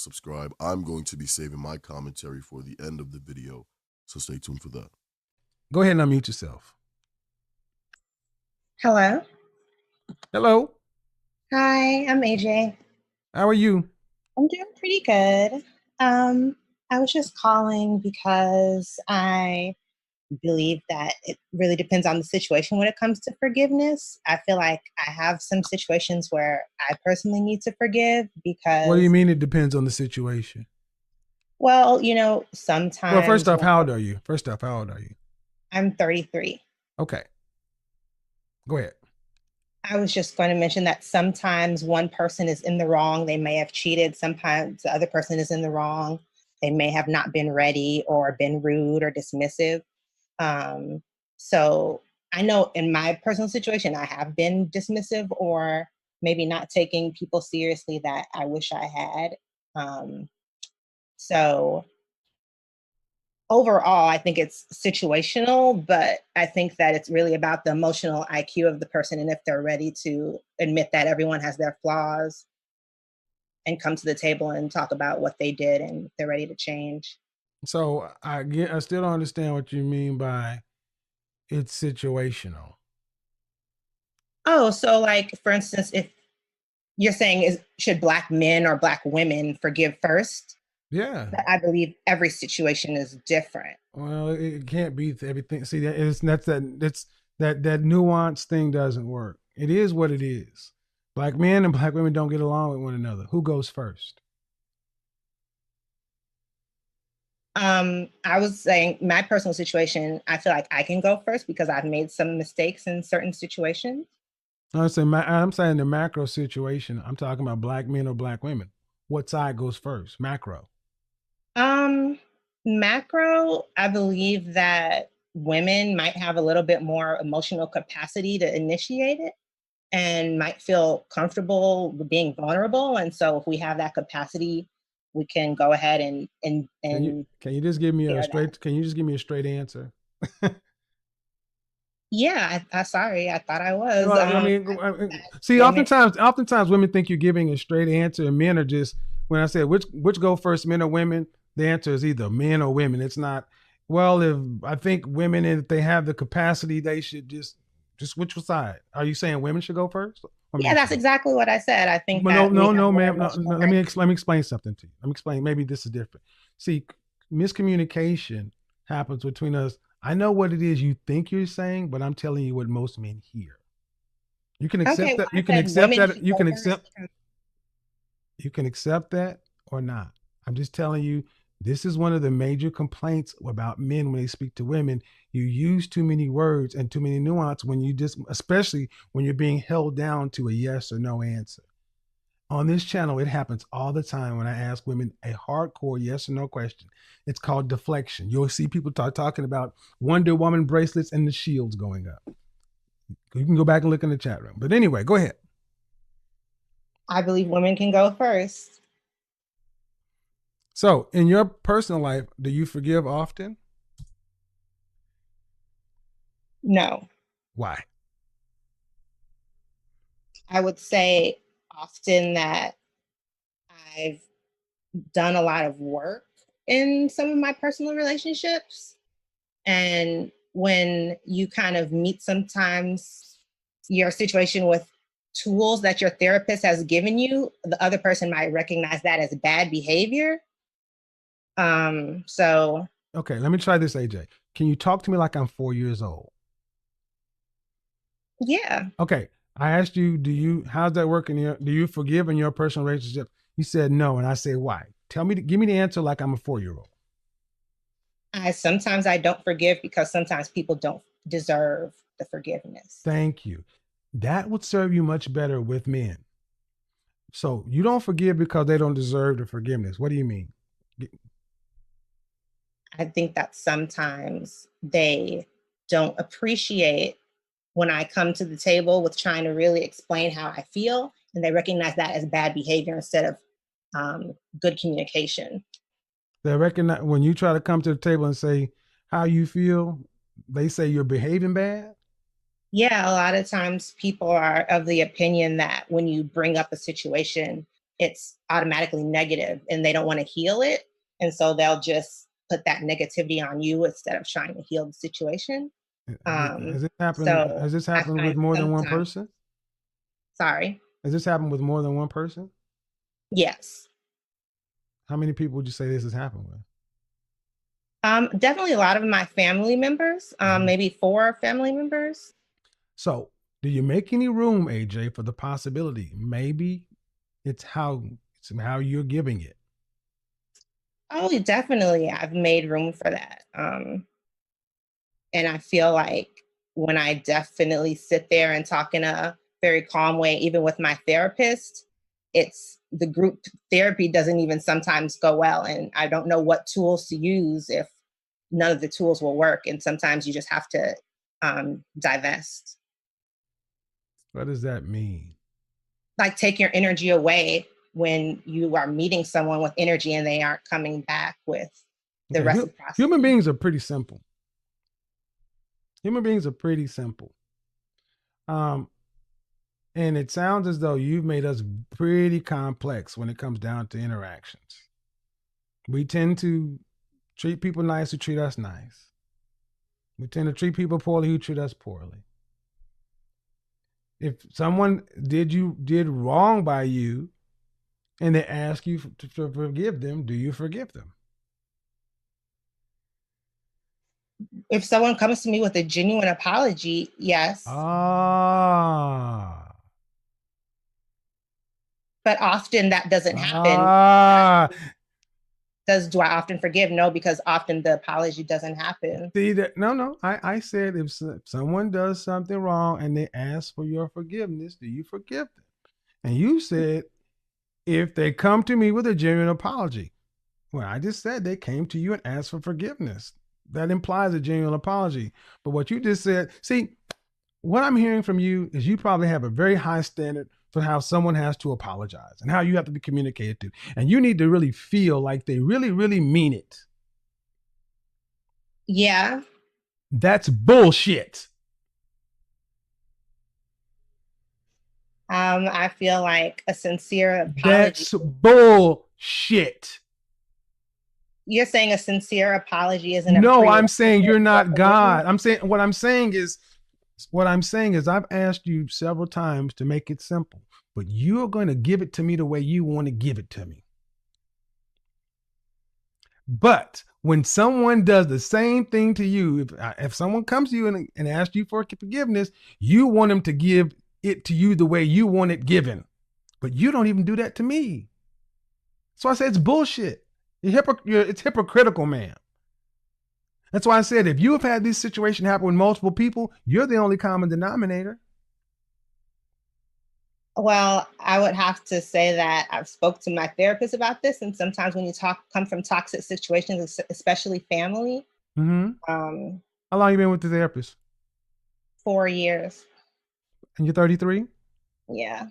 subscribe. I'm going to be saving my commentary for the end of the video, so stay tuned for that. Go ahead and unmute yourself. Hello. Hello. Hi, I'm AJ. How are you? I'm doing pretty good. I was just calling because I believe that it really depends on the situation when it comes to forgiveness. I feel like I have some situations where I personally need to forgive because. What do you mean it depends on the situation? Well, sometimes. Well, first off, how old are you? How old are you? I'm 33. Okay. Go ahead. I was just going to mention that sometimes one person is in the wrong. They may have cheated. Sometimes the other person is in the wrong. They may have not been ready or been rude or dismissive. So I know in my personal situation, I have been dismissive or maybe not taking people seriously that I wish I had. So overall, I think it's situational, but I think that it's really about the emotional IQ of the person and if they're ready to admit that everyone has their flaws and come to the table and talk about what they did and if they're ready to change. So I still don't understand what you mean by it's situational. Oh, so like, for instance, if you're saying should Black men or Black women forgive first? Yeah. But I believe every situation is different. Well, it can't be everything. See, that nuance thing doesn't work. It is what it is. Black men and Black women don't get along with one another. Who goes first? I was saying my personal situation, I feel like I can go first because I've made some mistakes in certain situations. I'm saying the macro situation. I'm talking about Black men or Black women. What side goes first? Macro. Macro, I believe that women might have a little bit more emotional capacity to initiate it and might feel comfortable being vulnerable. And so if we have that capacity, we can go ahead and can you just give me a straight answer? Yeah, I sorry, I thought I was. Well, see, oftentimes women think you're giving a straight answer, and men are just, when I say which go first, men or women, the answer is either men or women. It's not, well, if I think women, if they have the capacity, they should just which side? Are you saying women should go first? Yeah, that's exactly what I said. I think no, ma'am. No, let me explain something to you. Let me explain. Maybe this is different. See, miscommunication happens between us. I know what it is you think you're saying, but I'm telling you what most men hear. You can accept that. You can accept that. You can accept. You can accept that or not. I'm just telling you, this is one of the major complaints about men when they speak to women. You use too many words and too many nuance when you especially when you're being held down to a yes or no answer. On this channel, it happens all the time when I ask women a hardcore yes or no question. It's called deflection. You'll see people talking about Wonder Woman bracelets and the shields going up. You can go back and look in the chat room. But anyway, go ahead. I believe women can go first. So, in your personal life, do you forgive often? No. Why? I would say often that I've done a lot of work in some of my personal relationships. And when you kind of meet sometimes your situation with tools that your therapist has given you, the other person might recognize that as bad behavior. So. Okay, let me try this, AJ. Can you talk to me like I'm 4 years old? Yeah. Okay. I asked you, how's that working? Do you forgive in your personal relationship? You said no. And I say, why? Give me the answer like I'm a 4-year-old. Sometimes I don't forgive because sometimes people don't deserve the forgiveness. Thank you. That would serve you much better with men. So you don't forgive because they don't deserve the forgiveness. What do you mean? I think that sometimes they don't appreciate when I come to the table with trying to really explain how I feel, and they recognize that as bad behavior instead of good communication. They recognize when you try to come to the table and say how you feel, they say you're behaving bad? Yeah, a lot of times people are of the opinion that when you bring up a situation it's automatically negative and they don't want to heal it. And so they'll just put that negativity on you instead of trying to heal the situation. Has this happened? So Has this I happened with find more than one sometimes, person? sorry, Has this happened with more than one person? yes. How many people would you say this has happened with? Definitely a lot of my family members, maybe 4 family members. So, do you make any room, AJ, for the possibility maybe it's how you're giving it? Oh, definitely. I've made room for that. And I feel like when I definitely sit there and talk in a very calm way, even with my therapist, it's the group therapy doesn't even sometimes go well. And I don't know what tools to use if none of the tools will work. And sometimes you just have to divest, What does that mean? like take your energy away when you are meeting someone with energy and they aren't coming back with the Okay, reciprocity. human beings are pretty simple. Human beings are pretty simple. And it sounds as though you've made us pretty complex when it comes down to interactions. We tend to treat people nice who treat us nice. We tend to treat people poorly who treat us poorly. If someone did wrong by you and they ask you to forgive them, do you forgive them? If someone comes to me with a genuine apology, yes. Ah. But often that doesn't happen. Do I often forgive? No, because often the apology doesn't happen. See that? No. I said if someone does something wrong and they ask for your forgiveness, do you forgive them? And you said if they come to me with a genuine apology. Well, I just said they came to you and asked for forgiveness. That implies a genuine apology. But what you just said, see, what I'm hearing from you is you probably have a very high standard for how someone has to apologize and how you have to be communicated to. And you need to really feel like they really, really mean it. Yeah. That's bullshit. I feel like a sincere apology. That's bullshit. You're saying a sincere apology isn't a No, I'm saying you're not God. What I'm saying is I've asked you several times to make it simple, but you're going to give it to me the way you want to give it to me. But when someone does the same thing to you, if someone comes to you and asks you for forgiveness, you want them to give it to you the way you want it given. But you don't even do that to me. So I said it's bullshit. It's hypocritical, man. That's why I said if you have had this situation happen with multiple people, you're the only common denominator. Well, I would have to say that I've spoke to my therapist about this, and sometimes when you come from toxic situations, especially family. Mm-hmm. How long you been with the therapist? 4 years. And you're 33? Yeah.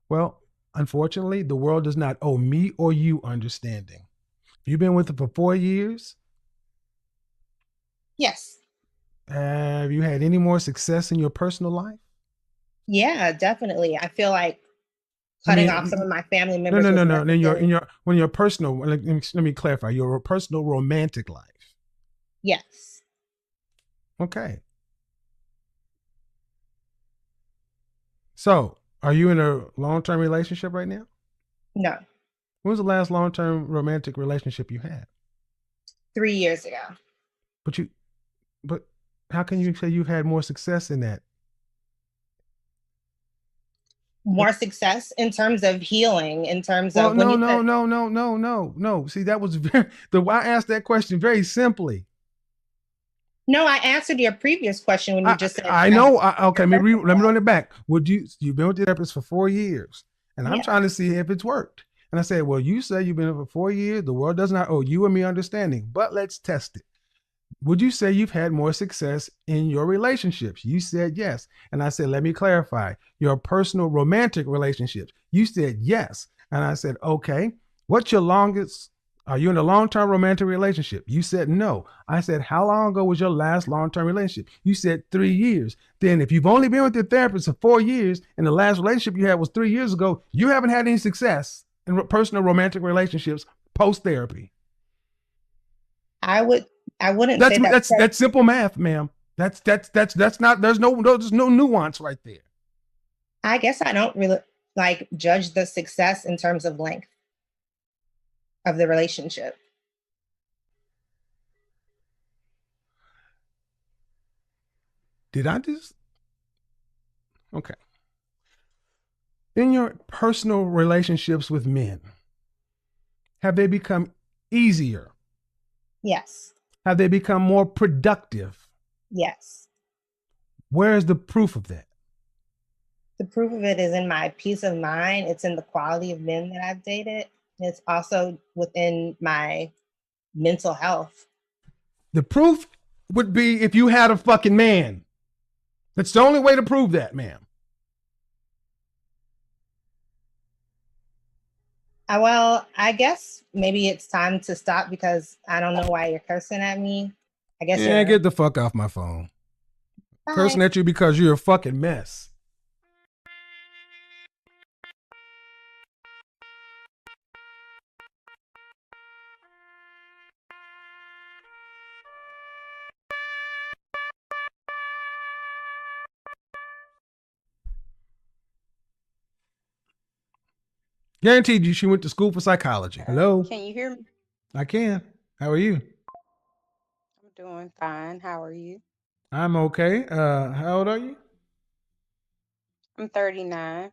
Well, unfortunately, the world does not owe me or you understanding. You've been with her for 4 years? Yes. Have you had any more success in your personal life? Yeah, definitely. I feel like cutting off some of my family members. No. When your personal, let me clarify, your personal romantic life. Yes. Okay. So, are you in a long-term relationship right now? No. When was the last long-term romantic relationship you had? 3 years ago. But how can you say you've had more success in that? More success in terms of healing, in terms of no. See, that was I asked that question very simply. No, I answered your previous question when you just said. I know. Okay, let me run it back. You've been with the therapist for 4 years, and I'm trying to see if it's worked. And I said, well, you say you've been for 4 years. The world does not owe you and me understanding, but let's test it. Would you say you've had more success in your relationships? You said yes. And I said, let me clarify, your personal romantic relationships. You said yes. And I said, okay, what's your longest Are you in a long-term romantic relationship? You said no. I said, how long ago was your last long-term relationship? You said 3 years. Then if you've only been with your therapist for 4 years and the last relationship you had was 3 years ago, you haven't had any success in personal romantic relationships post-therapy. I wouldn't That's say that. that's simple math, ma'am. That's not there's no nuance right there. I guess I don't really like judge the success in terms of length of the relationship. Did I just okay. In your personal relationships with men, have they become easier? Yes. Have they become more productive? Yes. Where is the proof of that? The proof of it is in my peace of mind. It's in the quality of men that I've dated. It's also within my mental health. The proof would be if you had a fucking man. That's the only way to prove that, ma'am. Well, I guess maybe it's time to stop because I don't know why you're cursing at me. I guess Yeah, you're. get the fuck off my phone. Bye. Cursing at you because you're a fucking mess. Guaranteed you she went to school for psychology. Hello? Can you hear me? I can. How are you? I'm doing fine. How are you? I'm okay. How old are you? I'm 39.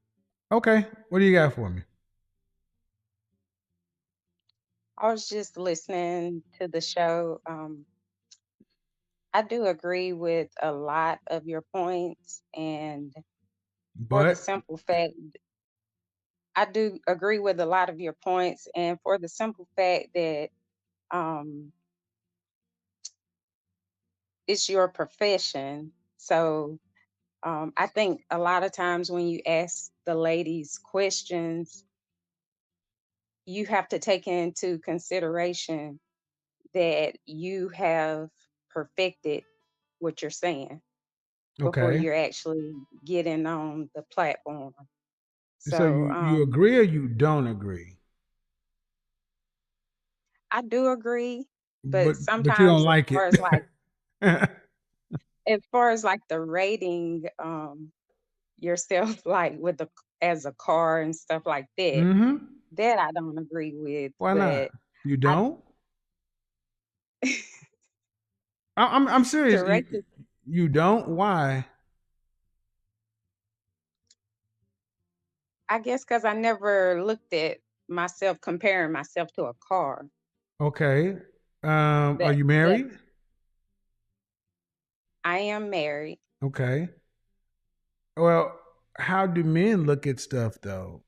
Okay. What do you got for me? I was just listening to the show. I do agree with a lot of your points, and for the But simple fact, I do agree with a lot of your points, and for the simple fact that um, it's your profession. So I think a lot of times when you ask the ladies questions, you have to take into consideration that you have perfected what you're saying before okay. you're actually getting on the platform. So So you agree or you don't agree? I do agree, but But you don't sometimes like it. as far as like the rating yourself like with the as a car and stuff like that, Mm-hmm. that I don't agree with. Why not? But You I don't? I'm to serious. rate it, You don't? Why? I guess because I never looked at myself comparing myself to a car. Okay. Are That you that married? I am married. Okay. Well, how do men look at stuff though?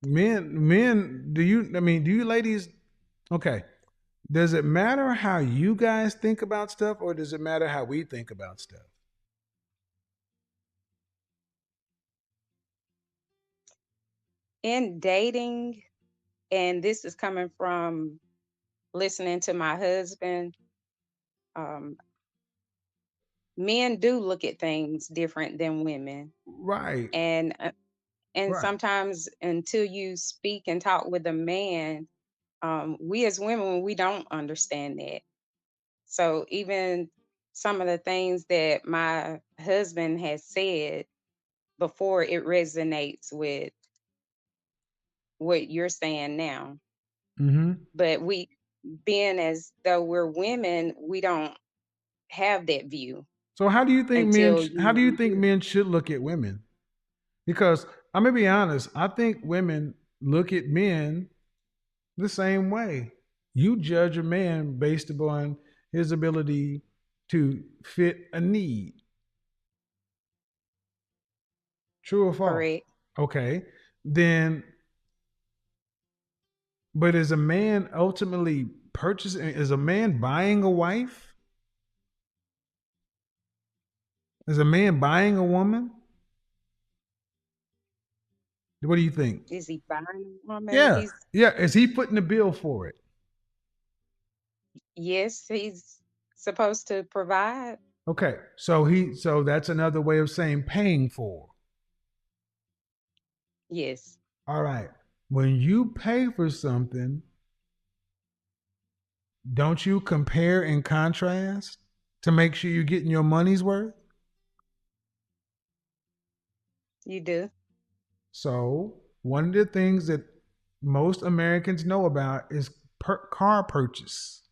Do you ladies, okay. Does it matter how you guys think about stuff or does it matter how we think about stuff? In dating, and this is coming from listening to my husband, um, men do look at things different than women. Right. And and Right. sometimes until you speak and talk with a man, we as women, we don't understand that. So even some of the things that my husband has said before, it resonates with what you're saying now. Mm-hmm. But we, being as though we're women, we don't have that view So until how do you you think hear. men should look at women? Because I'm gonna be honest, I think women look at men the same way. You judge a man based upon his ability to fit a need. True or false? Correct. Okay. Then, but is a man ultimately purchasing, is a man buying a wife? Is a man buying a woman? What do you think? Is he buying a woman? Yeah. Yeah. Is he putting the bill for it? Yes, he's supposed to provide. Okay. So that's another way of saying paying for. Yes, All right. When you pay for something, don't you compare and contrast to make sure you're getting your money's worth? you do. So, one of the things that most Americans know about is car purchase.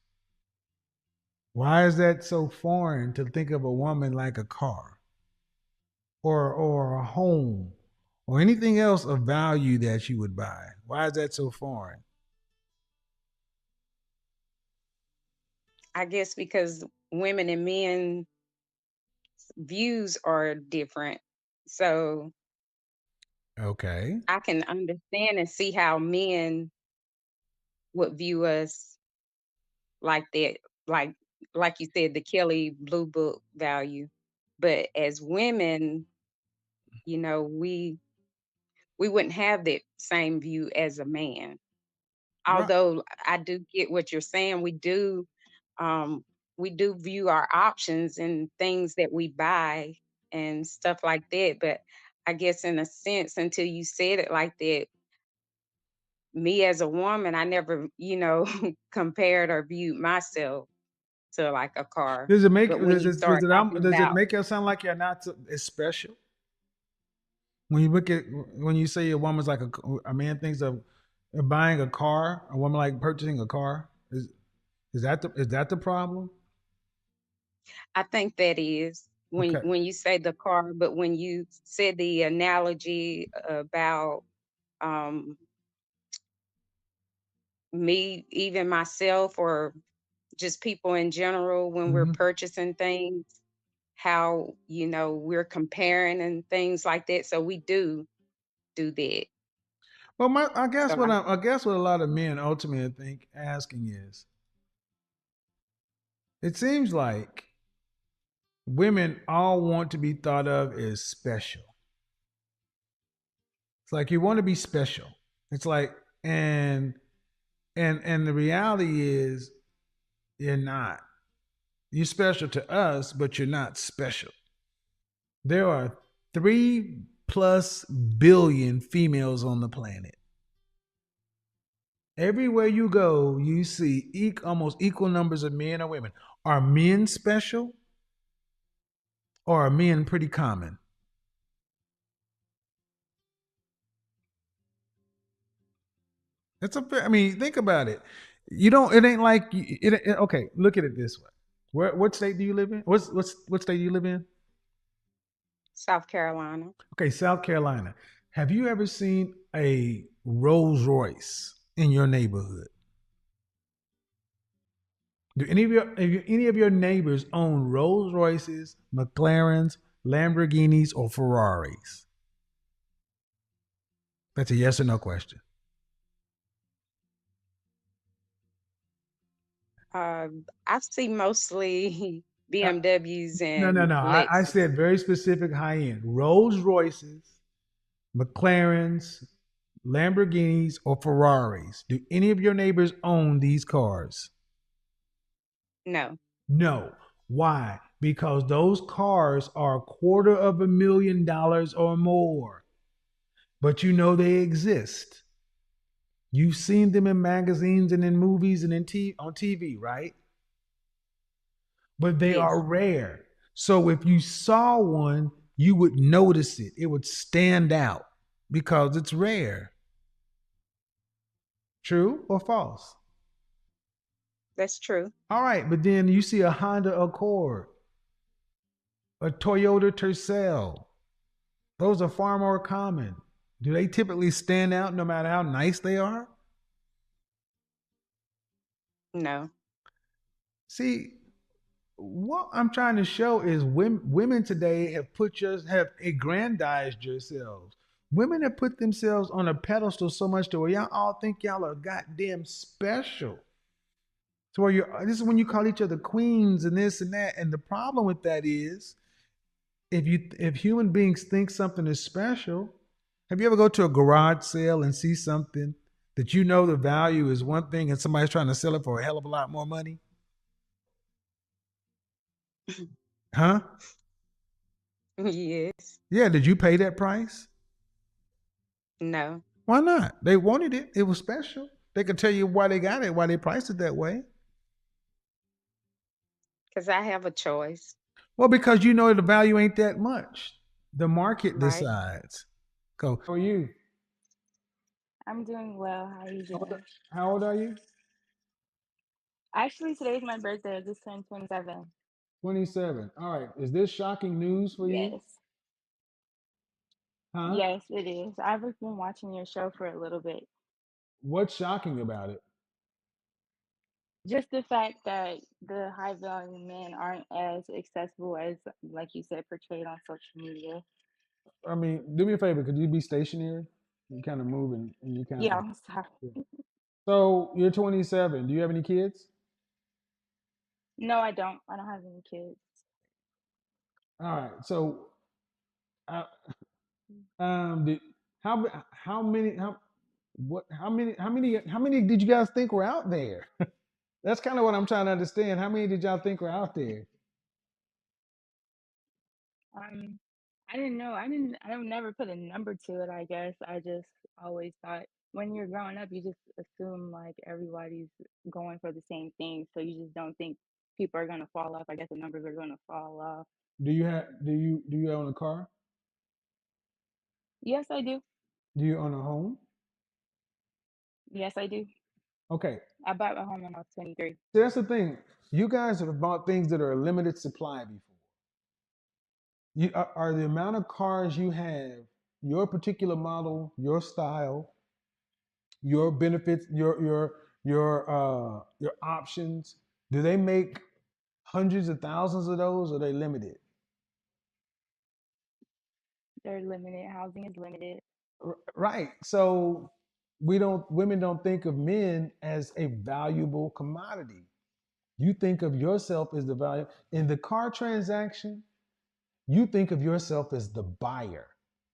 Why is that so foreign to think of a woman like a car or a home or anything else of value that you would buy? Why is that so foreign? I guess because women and men views are different. So Okay. I can understand and see how men would view us like that, like like you said, the Kelly Blue Book value. But as women, you know, we wouldn't have that same view as a man. Right. Although I do get what you're saying, um we do view our options and things that we buy and stuff like that. But I guess in a sense, until you said it like that, me as a woman, I never, compared or viewed myself to like a car. Does it make But when you start talking does it about, make it sound like you're not as special? When you look at when you say a woman's like a man thinks of buying a car, a woman like purchasing a car, is that the problem? I think that is Okay. when you say the car, but when you said the analogy about um me, even myself, or just people in general, when we're Hmm. purchasing things, how, we're comparing and things like that. So we do that. Well, So I guess what a lot of men ultimately think asking is, it seems like women all want to be thought of as special. It's like you want to be special. It's like and and the reality is you're not. You're special to us, but you're not special. There are 3+ billion females on the planet. Everywhere you go, you see almost equal numbers of men and women. Are men special or are men pretty common? I mean, think about it. You don't, it ain't like, okay, look at it this way. What state do you live in? What state do you live in? South Carolina. Okay, South Carolina. Have you ever seen a Rolls Royce in your neighborhood? Do any of your neighbors own Rolls Royces, McLarens, Lamborghinis, or Ferraris? That's a yes or no question. I see mostly Uh, BMWs no, no, and no. I Lexus. said very specific high end. Rolls Royces, McLarens, Lamborghinis, or Ferraris. Do any of your neighbors own these cars? No, No. Why? Because those cars are $250,000 or more. But you know they exist. You've seen them in magazines and in movies and on TV, right? But they are yes, rare. So if you saw one, you would notice it. It would stand out because it's rare. True or false? that's true. All right, but then you see a Honda Accord, a Toyota Tercel. Those are far more common. Do they typically stand out no matter how nice they are? No, See, what I'm trying to show is women today have aggrandized yourselves. Women have put themselves on a pedestal so much to where y'all all think y'all are goddamn special. To where this is when you call each other queens and this and that. And the problem with that is if human beings think something is special, Have you ever go to a garage sale and see something that you know the value is one thing and somebody's trying to sell it for a hell of a lot more money? Huh? Yes. Yeah, did you pay that price? No, Why not? They wanted it. It was special. They could tell you why they got it, why they priced it that way. because I have a choice, Well, because you know the value ain't that much. The market right? decides. Go. How are you? I'm doing well. How are you How old, doing? how old are you? Actually, today's my birthday. I just turned 27. 27. All right. Is this shocking news for you? Yes. Huh? Yes, it is. I've been watching your show for a little bit. What's shocking about it? Just the fact that the high value men aren't as accessible as, like you said, portrayed on social media. I mean, do me a favor. Could you be stationary? You kind of moving and you kind Yeah, of. I'm sorry. So you're 27. Do you have any kids? No, I don't. I don't have any kids. All right. So, uh, did, how many how many did you guys think were out there? That's kind of what I'm trying to understand. How many did y'all think were out there? Um, I didn't know. I don't never put a number to it, I guess. I just always thought when you're growing up, you just assume like everybody's going for the same thing. So you just don't think people are gonna fall off. I guess the numbers are gonna fall off. Do you own a car? Yes, I do. Do you own a home? Yes, I do. Okay. I bought my home when I was 23. See, that's the thing. You guys have bought things that are a limited supply before. You are the amount of cars you have, your particular model, your style, your benefits, your options. Do they make hundreds of thousands of those, or are they limited? They're limited. Housing is limited. Right. So women don't think of men as a valuable commodity. You think of yourself as the value in the car transaction. You think of yourself as the buyer.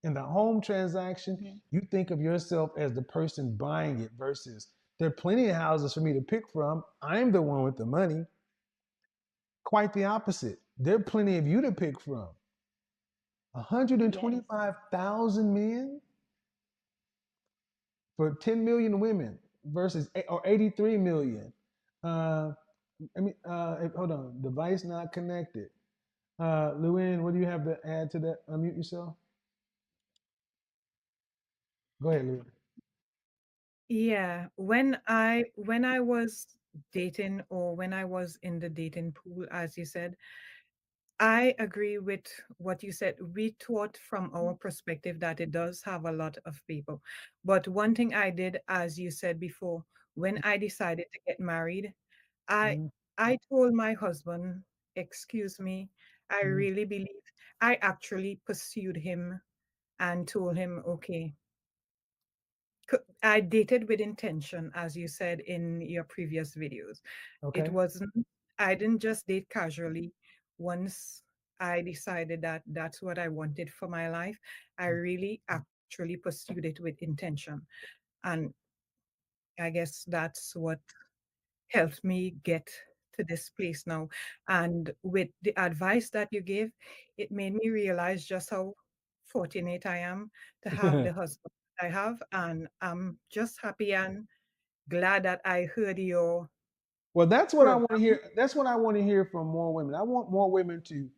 In the home transaction, Hmm. you think of yourself as the person buying it versus there are plenty of houses for me to pick from. I'm the one with the money. Quite the opposite. There are plenty of you to pick from. Yes, 125,000 men for 10 million women versus or 83 million. Uh, hold on. Device not connected. Luann, what do you have to add to that? Unmute yourself. Go ahead, Luann. Yeah, when I was dating or when I was in the dating pool, as you said, I agree with what you said. We thought from our perspective that it does have a lot of people. But one thing I did, as you said before, when I decided to get married, I Mhm, I told my husband, excuse me, I mhm. really believe I actually pursued him and told him, okay, I dated with intention, as you said in your previous videos. It Okay. wasn't, I didn't just date casually. Once I decided that that's what I wanted for my life, I really actually pursued it with intention. And I guess that's what helped me get to this place now. And with the advice that you gave, it made me realize just how fortunate I am to have the husband I have. And I'm just happy and glad that I heard your Well, that's what I want to program. hear. That's what I want to hear from more women. I want more women to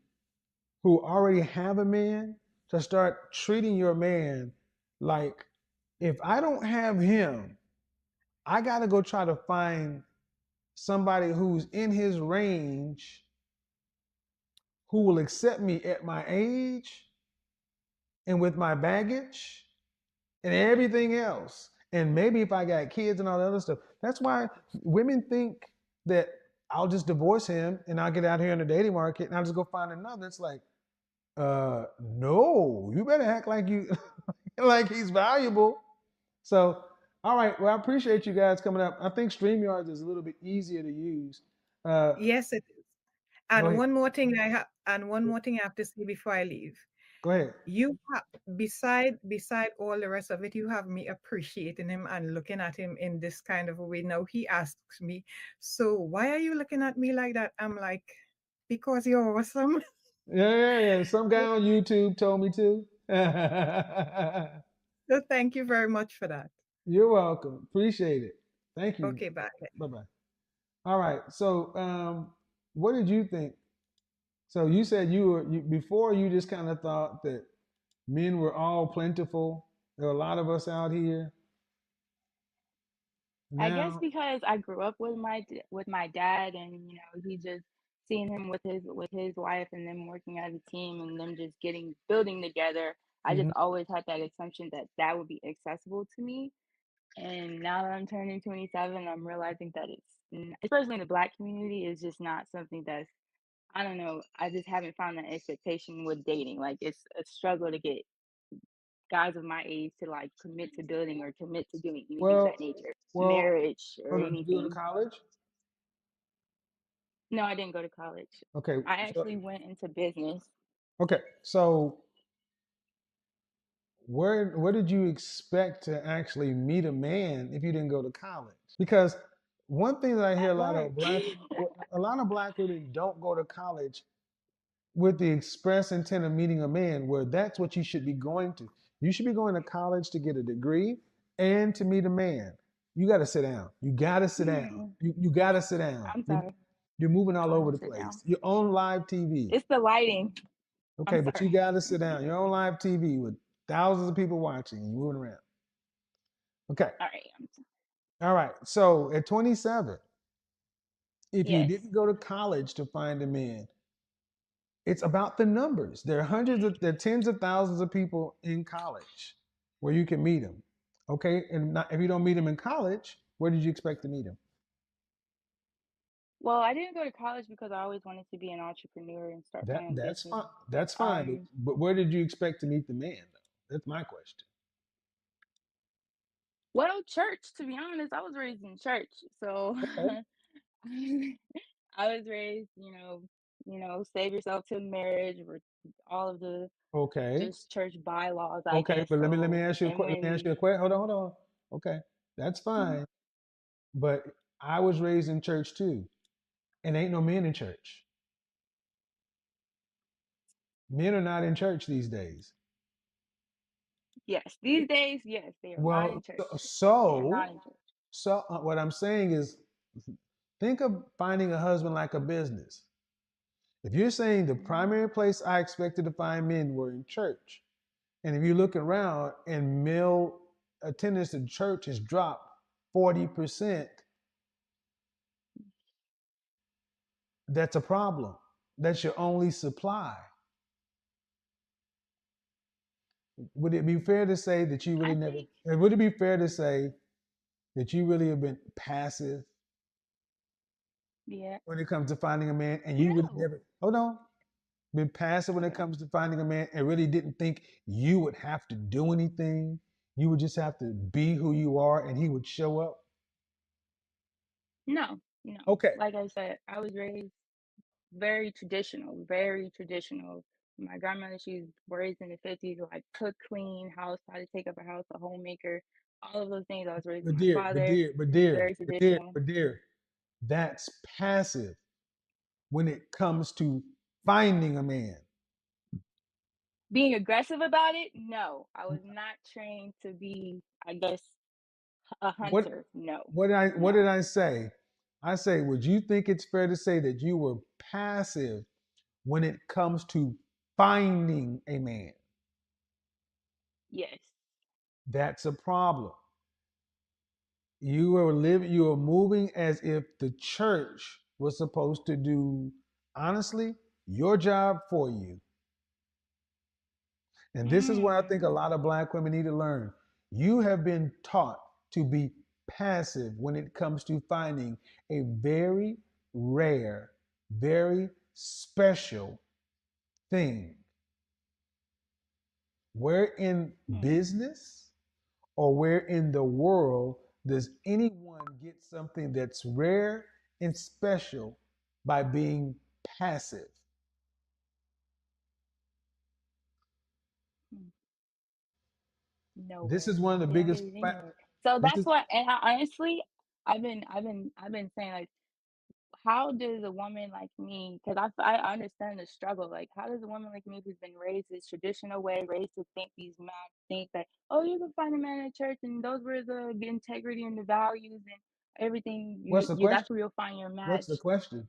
who already have a man to start treating your man like if I don't have him, I got to go try to find somebody who's in his range who will accept me at my age and with my baggage and everything else. And maybe if I got kids and all the other stuff. That's why women think that I'll just divorce him and I'll get out here in the dating market and I'll just go find another. It's like, no, you better act like you like he's valuable. So, all right. Well, I appreciate you guys coming up. I think StreamYard is a little bit easier to use. Uh, Yes, it is. go And ahead. one more thing I have to say before I leave. Go ahead. You have beside all the rest of it, you have me appreciating him and looking at him in this kind of a way. Now he asks me, "So why are you looking at me like that?" I'm like, "Because you're awesome." Yeah. Some guy on YouTube told me to. So thank you very much for that. You're welcome. Appreciate it. Thank you. Okay, bye. Bye bye. All right. So, what did you think? So you said before you just kind of thought that men were all plentiful. There are a lot of us out here I guess now. because I grew up with with my dad, and he just seeing him with his wife, and them working as a team, and them just getting building together. I just Mhm. always had that assumption that that would be accessible to me. And now that I'm turning 27, I'm realizing that especially in the Black community, is just not something that's, I don't know. I just haven't found that expectation with dating. Like, it's a struggle to get guys of my age to like commit to building or commit to doing anything of Well, that nature, well, marriage or hold on. Did you go to anything. college? No, I didn't go to college. Okay. I So, actually went into business. okay. So where did you expect to actually meet a man if you didn't go to college? Because one thing that I hear At work. a lot of black women don't go to college with the express intent of meeting a man, where that's what you should be going to. You should be going to college to get a degree and to meet a man. You got to sit down. You got to sit down. Hmm. You got to sit down. I'm sorry. You're moving all I over don't the sit down. place. You're on live TV. It's the lighting. I'm Okay, but you sorry. got to sit down. You're on live TV with thousands of people watching. You're moving around. Okay. All right. All right. So at 27, if you Yes. didn't go to college to find a man, it's about the numbers. There are tens of thousands of people in college where you can meet them. Okay, and not, if you don't meet them in college, where did you expect to meet them? Well, I didn't go to college because I always wanted to be an entrepreneur and start my own That's business. fine. That's fine. But, Um, but where did you expect to meet the man, though? That's my question. well, church, to be honest, I was raised in church. So Okay. I was raised, save yourself to marriage or all of the Okay. just church bylaws, I Okay. guess. But let me So, ask you a and question. Let me ask you when, a question. Hold on. Okay, that's Mhm. fine. But I was raised in church too, and ain't no men in church. Men are not in church these days. Yes, these days, yes, they are not in Well, church. They are not so, in church. what I'm saying is, think of finding a husband like a business. If you're saying the Mhm. primary place I expected to find men were in church, and if you look around and male attendance in church has dropped 40%, that's a problem. That's your only supply. Would it be fair to say that you really I never, think, would it be fair to say that you really have been passive yeah, when it comes to finding a man and you would no, never, hold on, been passive when it okay, comes to finding a man and really didn't think you would have to do anything? You would just have to be who you are and he would show up? no, no. Okay. Like I said, I was raised very traditional, very traditional. My grandmother, she was raised in the 50s, like cook, clean, house, how to take up a house, a homemaker, all of those things. I was raised with But my dear, but father, dear, but dear, very but dear, traditional. but dear, that's passive when it comes to finding a man. Being aggressive about it, no. I was not trained to be, I guess, a What hunter. No, what did no. I say? I say, would you think it's fair to say that you were passive when it comes to finding a man? Yes. That's a problem. You are moving as if the church was supposed to do, honestly, your job for you. And this is what I think a Mm. lot of black women need to learn. You have been taught to be passive when it comes to finding a very rare, very special thing. Where in Mm. business or where in the world does anyone get something that's rare and special by being passive? This is nowhere. one of the They don't biggest. get it anywhere. So This that's is what, and I, honestly, I've been saying like, how does a woman like me, because I understand the struggle, like how does a woman like me who's been raised this traditional way, raised to think these men think that, oh, you can find a man in church and those were the integrity and the values and everything, what's the you that's question? where you'll find your What's the match. question?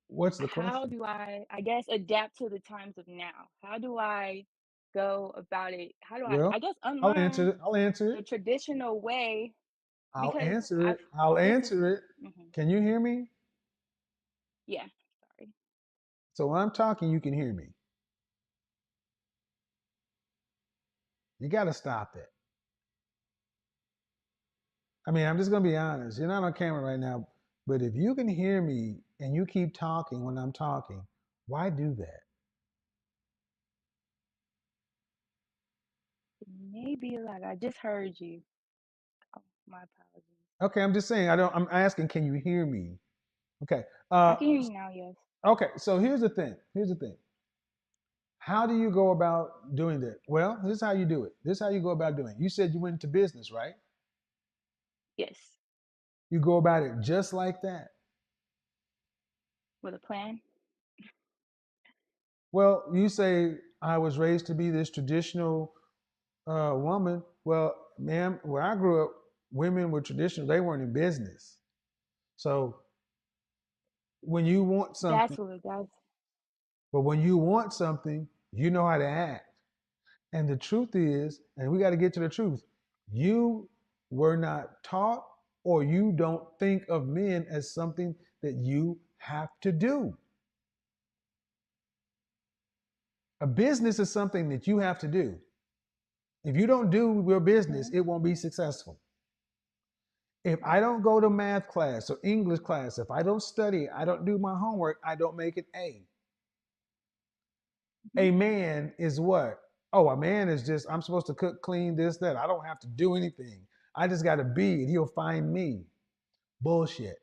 What's the How question? do I guess, adapt to the times of now? How do I go about it? How do Well, I guess, I'll answer unlearn it. I'll answer it. the traditional way? I'll Because answer I've it. I'll this is answer it. mhm, Can you hear me? yeah, sorry. So when I'm talking, you can hear me. You got to stop that. I mean, I'm just going to be honest. You're not on camera right now, but if you can hear me and you keep talking when I'm talking, why do that? Maybe like I just heard you. Oh, my apologies. Okay, I'm just saying. I'm asking, can you hear me? Okay. I can hear you now, yes. Okay. So here's the thing. Here's the thing. How do you go about doing that? Well, this is how you do it. This is how you go about doing it. You said you went into business, right? Yes. You go about it just like that. With a plan? Well, you say I was raised to be this traditional woman. Well, ma'am, where I grew up, women were traditional. They weren't in business. So when you want something, That's but when you want something, you know how to act. And the truth is, and we got to get to the truth, you were not taught or you don't think of men as something that you have to do. A business is something that you have to do. If you don't do your business, mhm. it won't be successful. If I don't go to math class or English class, if I don't study, I don't do my homework, I don't make it A. Mhm. A man is what? Oh, a man is just, I'm supposed to cook, clean, this, that. I don't have to do anything. I just got to be, and he'll find me. Bullshit.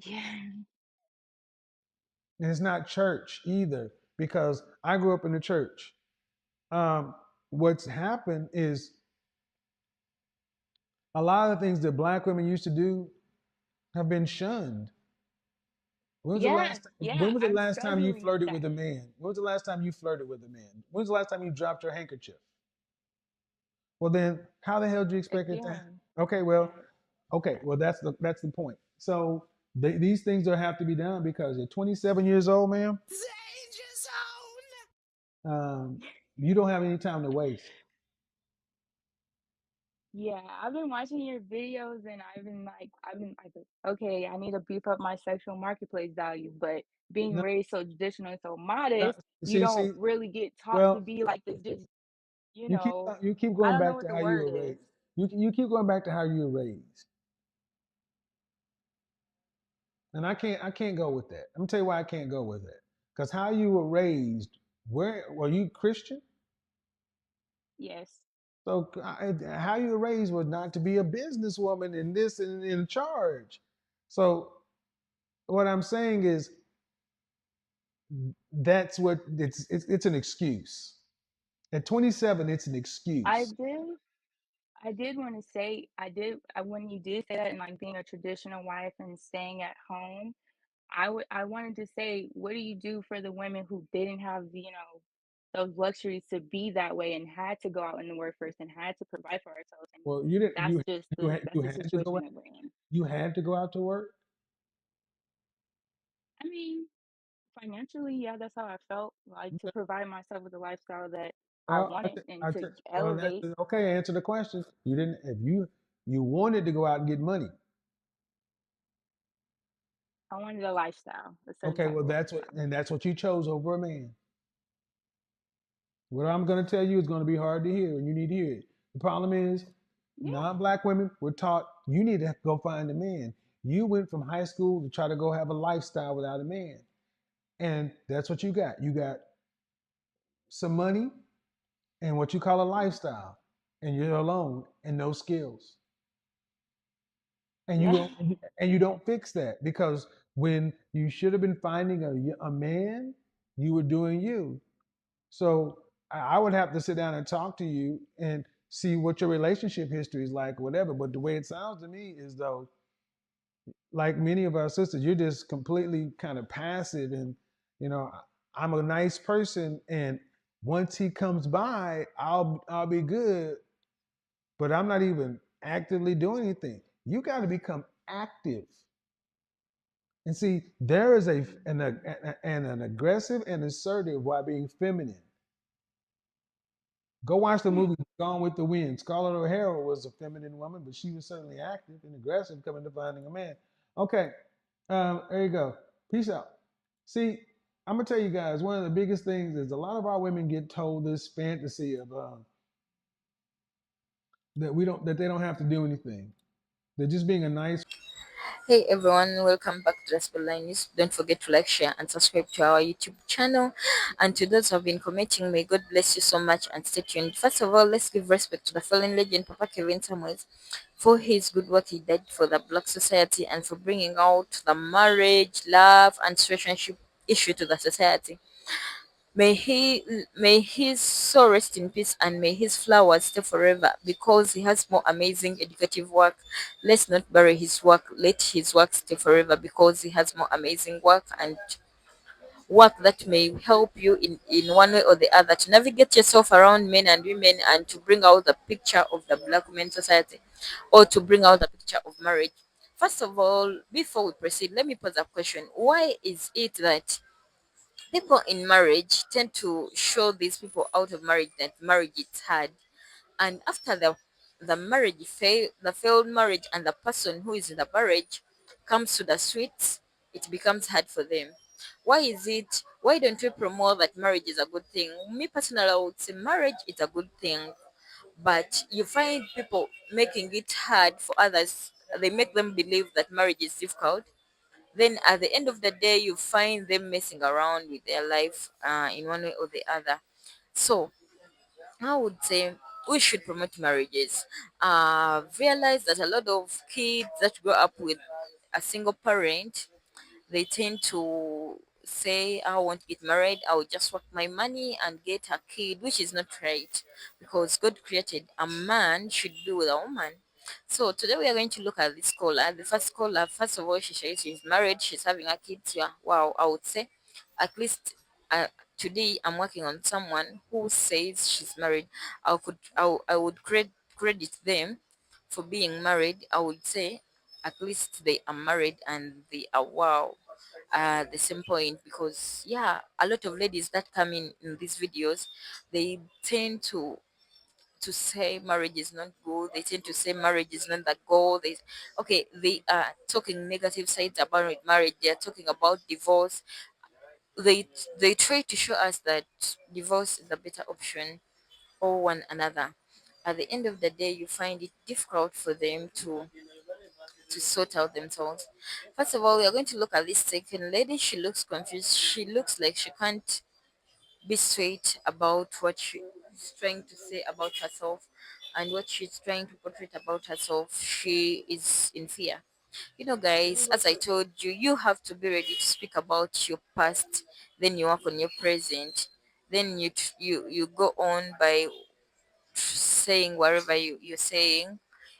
Yeah. And it's not church either, because I grew up in the church. Um, what's happened is a lot of the things that black women used to do have been shunned. Yeah, yeah, When was the I'm last time you struggling with flirted with that. a man? When was the last time you flirted with a man? When was the last time you dropped your handkerchief? Well, then how the hell do you expect it to happen? Again, Okay, well, that okay, well that's the point. So these things are have to be done because you're 27 years old, ma'am. Danger zone. You don't have any time to waste. yeah, I've been watching your videos and I've been like, okay, I need to beef up my sexual marketplace value, but being No, raised so traditional and so no, modest, you see, don't really get taught to well, be like the just, you keep I going don't know back what to the how you word were is. raised. You keep going back to how you were raised, and I can't go with that. Let me tell you why I can't go with that. Because how you were raised, where were you Christian? Yes. So how you were raised was not to be a businesswoman in this and in charge. So what I'm saying is that's what it's an excuse. At 27, it's an I excuse. did I did want to say when you did say that and like being a traditional wife and staying at home, I wanted to say, what do you do for the women who didn't have those luxuries to be that way and had to go out in the workforce and had to provide for ourselves, and Well, you didn't. that's You the had to go situation out. that we're in. You had to go out to work. I mean, financially, yeah, that's how I felt, like to provide myself with a lifestyle that I Well, wanted and to well, that's elevate. okay. Answer the question. You didn't. If you wanted to go out and get money, I wanted a lifestyle, a certain okay. type Well, of lifestyle. that's what you chose over a man. What I'm going to tell you is going to be hard to hear, and you need to hear it. The problem is, Yeah. non-black women were taught you need to go find a man. You went from high school to try to go have a lifestyle without a man, and that's what you got. You got some money and what you call a lifestyle, and you're alone and no skills. And you Yeah. don't and you don't fix that because when you should have been finding a man, you were doing you. So I would have to sit down and talk to you and see what your relationship history is like, whatever. But the way it sounds to me is though, like many of our sisters, you're just completely kind of passive. And, you know, I'm a nice person. And once he comes by, I'll be good, but I'm not even actively doing anything. You got to become active. And see, there is an aggressive and assertive while being feminine. Go watch the movie Gone with the Wind. Scarlett O'Hara was a feminine woman, but she was certainly active and aggressive coming to finding a man. Okay, there you go. Peace out. See, I'm gonna tell you guys, one of the biggest things is a lot of our women get told this fantasy of that they don't have to do anything. They're just being a nice. Hey everyone, welcome back to the Spotlight News. Don't forget to like, share, and subscribe to our YouTube channel. And to those who have been commenting, may God bless you so much and stay tuned. First of all, let's give respect to the fallen legend, Papa Kevin Samuels, for his good work he did for the Black society and for bringing out the marriage, love, and relationship issue to the society. May his soul rest in peace and may his flowers stay forever because he has more amazing educative work. Let's not bury his work. Let his work stay forever because he has more amazing work and work that may help you in one way or the other to navigate yourself around men and women and to bring out the picture of the black women society or to bring out the picture of marriage. First of all, before we proceed, let me pose a question. Why is it that people in marriage tend to show these people out of marriage that marriage is hard, and after the marriage fail, the failed marriage, and the person who is in the marriage comes to the streets, it becomes hard for them? Why is it? Why don't we promote that marriage is a good thing? Me personally, I would say marriage is a good thing, but you find people making it hard for others. They make them believe that marriage is difficult, then at the end of the day you find them messing around with their life in one way or the other. So I would say we should promote marriages. Realize that a lot of kids that grow up with a single parent, they tend to say, I won't get married, I will just work my money and get a kid, which is not right because God created a man should be with a woman. So today we are going to look at this caller. The first caller, first of all, she says she's married, she's having a kid. Yeah, wow, I would say at least uh, today I'm working on someone who says she's married. I would credit them for being married. I would say at least they are married and they are wow the same point, because yeah, a lot of ladies that come in these videos, they tend to say marriage is not good. They tend to say marriage is not the goal. They are talking negative sides about marriage. They are talking about divorce. They try to show us that divorce is a better option or one another. At the end of the day, you find it difficult for them to sort out themselves. First of all, we are going to look at this second lady. She looks confused. She looks like she can't be straight about what she's trying to say about herself and what she's trying to portray about herself. She is in fear. You know, guys, as I told you, you have to be ready to speak about your past, then you work on your present, then you go on by saying whatever you're saying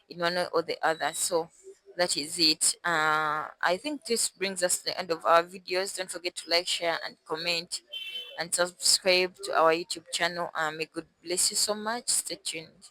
in one way or the other. So that is it. I think this brings us to the end of our videos. Don't forget to like, share, and comment and subscribe to our YouTube channel. May God bless you so much. Stay tuned.